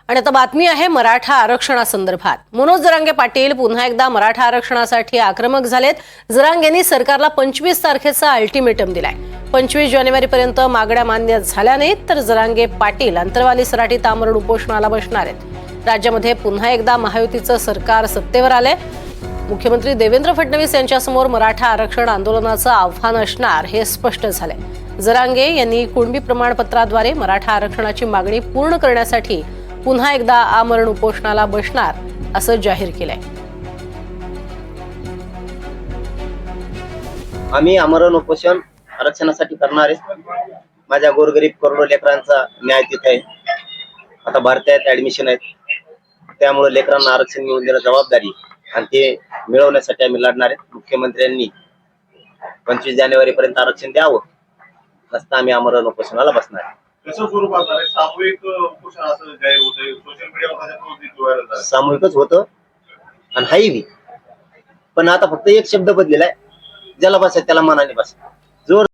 आणि आता बातमी आहे मराठा आरक्षणासंदर्भात। मनोज जरांगे पाटील पुन्हा एकदा मराठा आरक्षणासाठी आक्रमक झालेत। जरांगेंनी सरकारला 25 तारखेचा अल्टिमेटम दिलाय। 25 जानेवारीपर्यंत मागण्या मान्य झाल्या नाहीत तर जरांगे पाटील अंतरवाली सराटीत आमरण उपोषणाला बसणार आहेत। राज्यामध्ये पुन्हा एकदा महायुतीचं सरकार सत्तेवर आलंय। मुख्यमंत्री देवेंद्र फडणवीस यांच्यासमोर मराठा आरक्षण आंदोलनाचं आव्हान असणार हे स्पष्ट झालंय। जरांगे यांनी कुणबी प्रमाणपत्राद्वारे मराठा आरक्षणाची मागणी पूर्ण करण्यासाठी पुन्हा एकदा आमरण उपोषणाला बसणार असं जाहीर केलंय। आम्ही आमरण उपोषण आरक्षणासाठी करणार आहे। माझ्या गोरगरीब करोडो लेकरांचा न्याय तिथे आहे। आता भारतात ऍडमिशन आहेत, त्यामुळे लेकरांना आरक्षण मिळवून देणं जबाबदारी आणि ते मिळवण्यासाठी आम्ही लढणार आहे। मुख्यमंत्र्यांनी 25 जानेवारीपर्यंत आरक्षण द्यावं, नसता आम्ही आमरण उपोषणाला बसणार आहे। सामूहिक उपोषण असं जाहीर होतंय, सोशल मीडियावर सामूहिकच होतं आणि हाही बी, पण आता फक्त एक शब्द बदलेला आहे, ज्याला बसायचं त्याला मनाने बसा। जोर